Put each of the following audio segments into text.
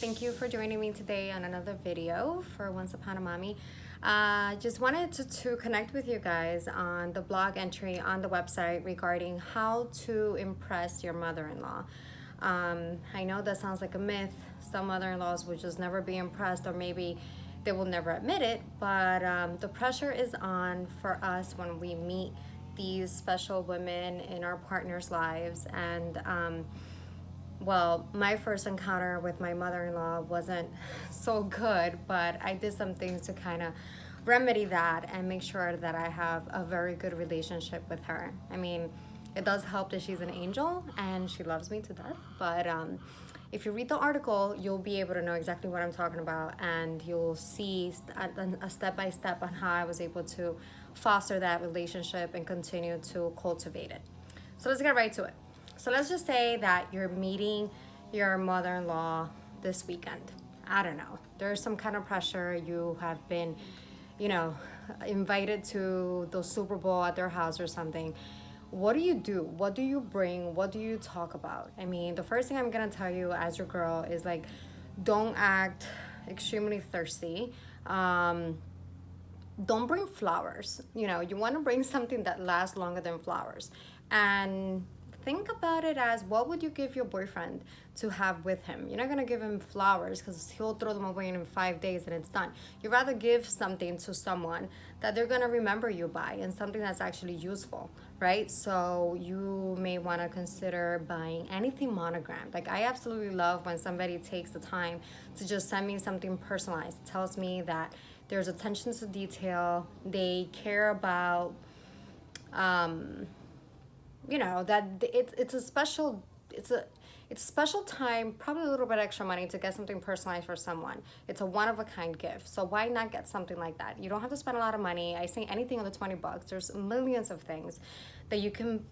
Thank you for joining me today on another video for Once Upon a Mommy. Just wanted to connect with you guys on the blog entry on the website regarding how to impress your mother-in-law. I know that sounds like a myth. Some mother-in-laws will just never be impressed, or maybe they will never admit it, but the pressure is on for us when we meet these special women in our partners' lives. And well, my first encounter with my mother-in-law wasn't so good, but I did some things to kind of remedy that and make sure that I have a very good relationship with her. I mean, it does help that she's an angel and she loves me to death, but if you read the article, you'll be able to know exactly what I'm talking about, and you'll see a step-by-step on how I was able to foster that relationship and continue to cultivate it. So let's get right to it. So let's just say that you're meeting your mother-in-law this weekend. I don't know. There's some kind of pressure. You have been, invited to the Super Bowl at their house or something. What do you do? What do you bring? What do you talk about? I mean, the first thing I'm going to tell you as your girl is don't act extremely thirsty. Don't bring flowers. You want to bring something that lasts longer than flowers. And think about it as, what would you give your boyfriend to have with him? You're not going to give him flowers because he'll throw them away in 5 days and it's done. You'd rather give something to someone that they're going to remember you by, and something that's actually useful, right? So you may want to consider buying anything monogrammed. I absolutely love when somebody takes the time to just send me something personalized. It tells me that there's attention to detail. They care about that it's a special time, probably a little bit extra money to get something personalized for someone. It's a one-of-a-kind gift, so why not get something like that? You don't have to spend a lot of money. I say anything under $20. There's millions of things that you can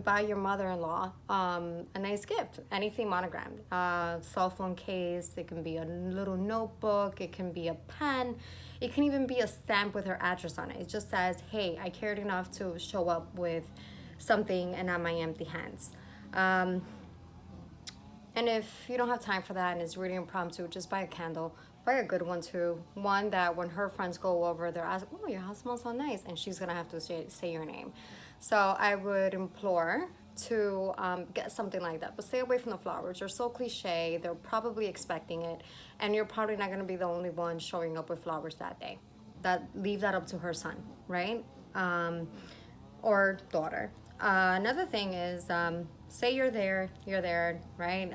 buy your mother-in-law a nice gift. Anything monogrammed, cell phone case, it can be a little notebook, it can be a pen, it can even be a stamp with her address on it. It just says, hey, I cared enough to show up with something and not my empty hands. And if you don't have time for that and it's really impromptu, just buy a candle. Buy a good one too. One that when her friends go over, they're asking, oh, your house smells so nice, and she's gonna have to say your name. So I would implore to get something like that, but stay away from the flowers. They're so cliche. They're probably expecting it, and you're probably not gonna be the only one showing up with flowers that day. Leave that up to her son, right? Or daughter. Another thing is, say you're there, right?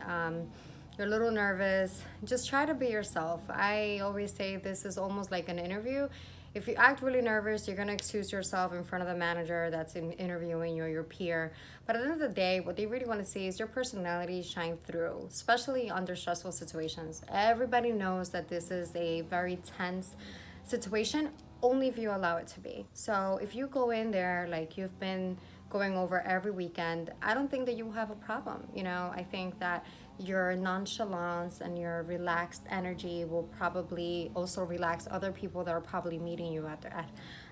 You're a little nervous. Just try to be yourself. I always say this is almost like an interview. If you act really nervous, you're gonna excuse yourself in front of the manager that's interviewing you or your peer. But at the end of the day, what they really want to see is your personality shine through, especially under stressful situations. Everybody knows that this is a very tense situation, only if you allow it to be. So if you go in there like you've been going over every weekend, I don't think that you will have a problem. I think that your nonchalance and your relaxed energy will probably also relax other people that are probably meeting you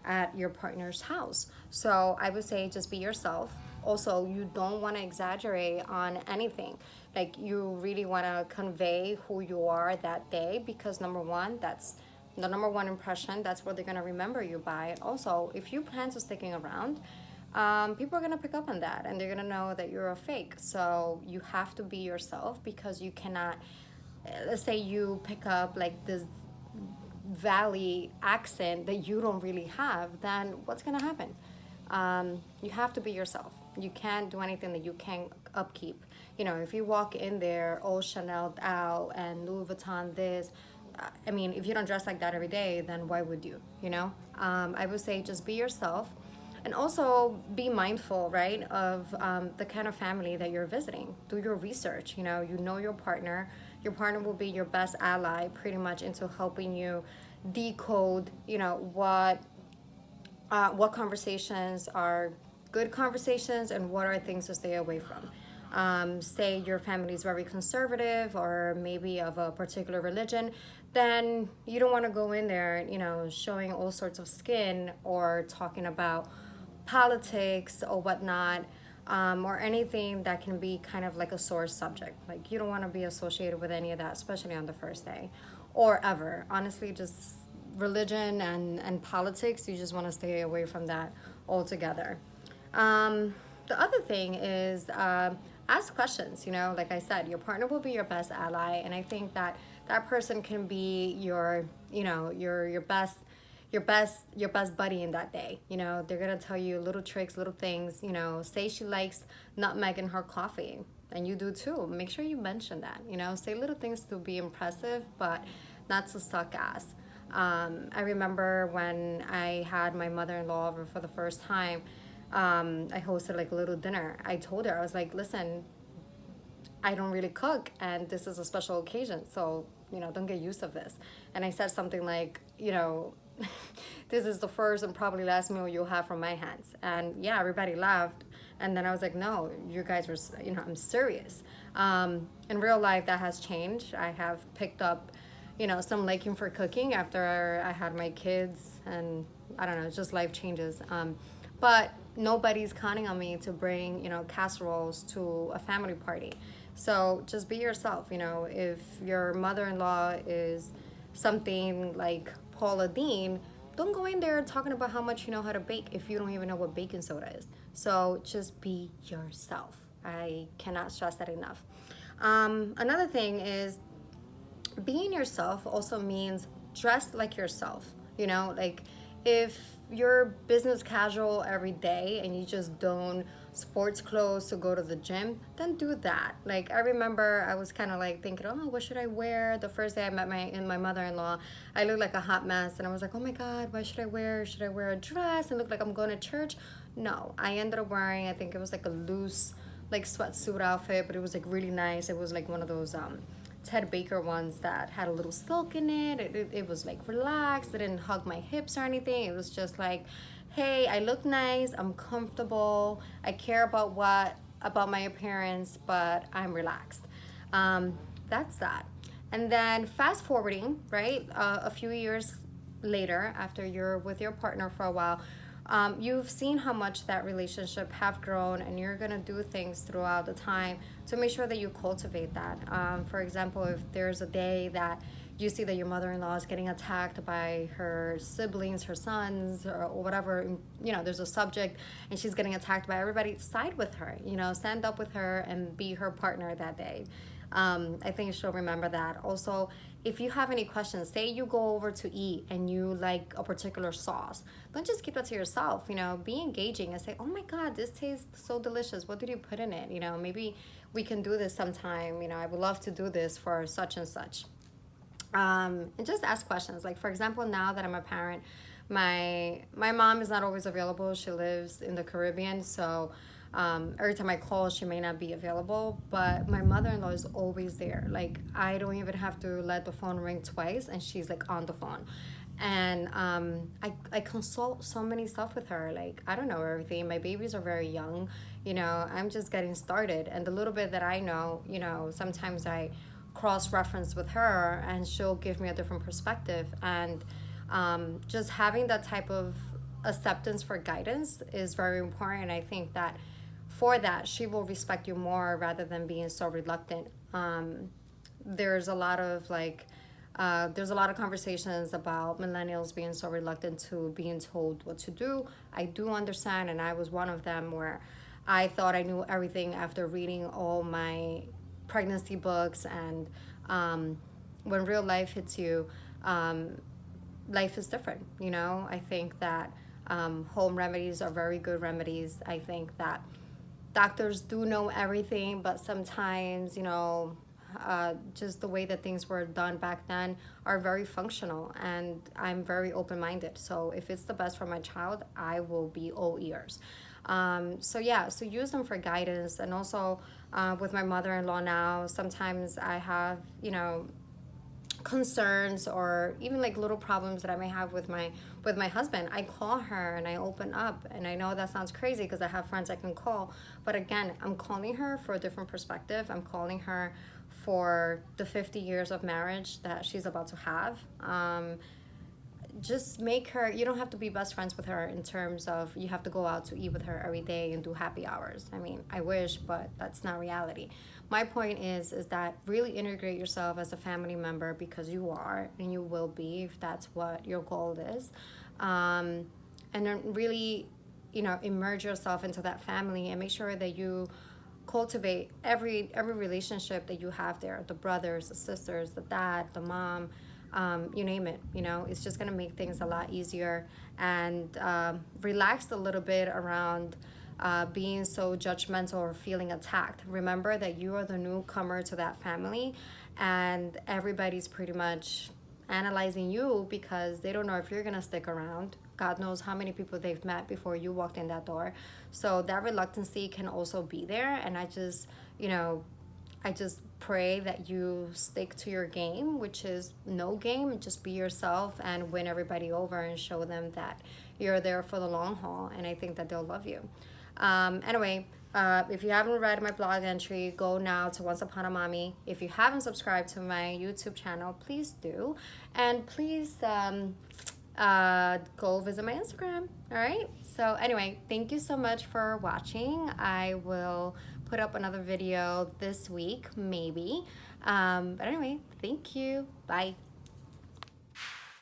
at your partner's house. So I would say just be yourself. Also, you don't want to exaggerate on anything. You really want to convey who you are that day, because number one, that's the number one impression. That's what they're going to remember you by. Also, if you plan to sticking around, people are going to pick up on that, and they're going to know that you're a fake. So you have to be yourself, because you cannot, let's say you pick up this valley accent that you don't really have, then what's going to happen? You have to be yourself. You can't do anything that you can't upkeep. If you walk in there all Chanel'd out and Louis Vuitton this, I mean, if you don't dress like that every day, then why would you? I would say just be yourself. And also be mindful, right, of the kind of family that you're visiting. Do your research. You know your partner. Your partner will be your best ally, pretty much, into helping you decode, what conversations are good conversations and what are things to stay away from. Say your family is very conservative or maybe of a particular religion, then you don't want to go in there, showing all sorts of skin or talking about politics or whatnot. or anything that can be kind of like a sore subject. Like you don't want to be associated with any of that, especially on the first day or ever. Honestly, just religion and politics, you just want to stay away from that altogether. The other thing is ask questions. You know, like I said, your partner will be your best ally, and I think that that person can be your, you know, your best your best buddy in that day. You know, they're gonna tell you little tricks, little things. You know, say she likes nutmeg in her coffee, and you do too. Make sure you mention that. You know, say little things to be impressive, but not to suck ass. I remember when I had my mother-in-law over for the first time. I hosted like a little dinner. I told her, I was like, listen, I don't really cook, and this is a special occasion, so you know, don't get used of this. And I said something like, you know, this is the first and probably last meal you'll have from my hands. And yeah, everybody laughed. And then I was like, no, you guys were, you know, I'm serious. In real life, that has changed. I have picked up, you know, some liking for cooking after I had my kids, and I don't know, it's just life changes. But nobody's counting on me to bring, you know, casseroles to a family party. So just be yourself. You know, if your mother-in-law is something like Paula Dean, don't go in there talking about how much you know how to bake if you don't even know what baking soda is. So just be yourself. I cannot stress that enough. Another thing is being yourself also means dress like yourself. You know, like if you're business casual every day and you just don't sports clothes to go to the gym, then do that. Like I remember I was kind of like thinking, oh, what should I wear? The first day I met my mother-in-law, I looked like a hot mess, and I was like, oh my God, what should I wear? Should I wear a dress and look like I'm going to church? No, I ended up wearing, I think it was like a loose like sweatsuit outfit, but it was like really nice. It was like one of those Ted Baker ones that had a little silk in it. It was like relaxed. It didn't hug my hips or anything. It was just like, hey, I look nice. I'm comfortable. I care about my appearance, but I'm relaxed. That's that. And then fast forwarding, right? A few years later, after you're with your partner for a while, you've seen how much that relationship have grown, and you're gonna do things throughout the time to make sure that you cultivate that. For example, if there's a day that you see that your mother-in-law is getting attacked by her siblings, her sons, or whatever, you know, there's a subject and she's getting attacked by everybody, side with her, you know, stand up with her and be her partner that day. I think she'll remember that. Also, if you have any questions, say you go over to eat and you like a particular sauce, don't just keep that to yourself. You know, be engaging and say, oh my God, this tastes so delicious. What did you put in it? You know, maybe we can do this sometime. You know, I would love to do this for such and such. And just ask questions. Like, for example, now that I'm a parent, my mom is not always available. She lives in the Caribbean, so every time I call, she may not be available, but my mother-in-law is always there. Like, I don't even have to let the phone ring twice, and she's like on the phone. And I consult so many stuff with her. Like, I don't know everything. My babies are very young. You know, I'm just getting started. And the little bit that I know, you know, sometimes I cross-reference with her, and she'll give me a different perspective. And just having that type of acceptance for guidance is very important. I think that for that, she will respect you more rather than being so reluctant. There's a lot of there's a lot of conversations about millennials being so reluctant to being told what to do. I do understand, and I was one of them where I thought I knew everything after reading all my pregnancy books. And when real life hits you, life is different. You know, I think that home remedies are very good remedies. I think that doctors do know everything, but sometimes, you know, just the way that things were done back then are very functional, and I'm very open-minded. So if it's the best for my child, I will be all ears. So yeah, so use them for guidance. And also with my mother-in-law now, sometimes I have, you know, concerns or even like little problems that I may have with my husband. I call her and I open up, and I know that sounds crazy because I have friends I can call, but again, I'm calling her for a different perspective. I'm calling her for the 50 years of marriage that she's about to have. just make her, you don't have to be best friends with her in terms of you have to go out to eat with her every day and do happy hours. I mean, I wish, but that's not reality. My point is that really integrate yourself as a family member, because you are and you will be if that's what your goal is. And then really, immerse yourself into that family and make sure that you cultivate every relationship that you have there, the brothers, the sisters, the dad, the mom, you name it. It's just going to make things a lot easier, and relax a little bit around being so judgmental or feeling attacked. Remember that you are the newcomer to that family, and everybody's pretty much analyzing you because they don't know if you're gonna stick around. God knows how many people they've met before you walked in that door. So that reluctancy can also be there. And I just pray that you stick to your game, which is no game. Just be yourself and win everybody over and show them that you're there for the long haul. And I think that they'll love you. Anyway, if you haven't read my blog entry, go now to Once Upon a Mommy. If you haven't subscribed to my YouTube channel, please do. And please go visit my Instagram. All right? So anyway, thank you so much for watching. I will put up another video this week, maybe. But anyway, thank you. Bye.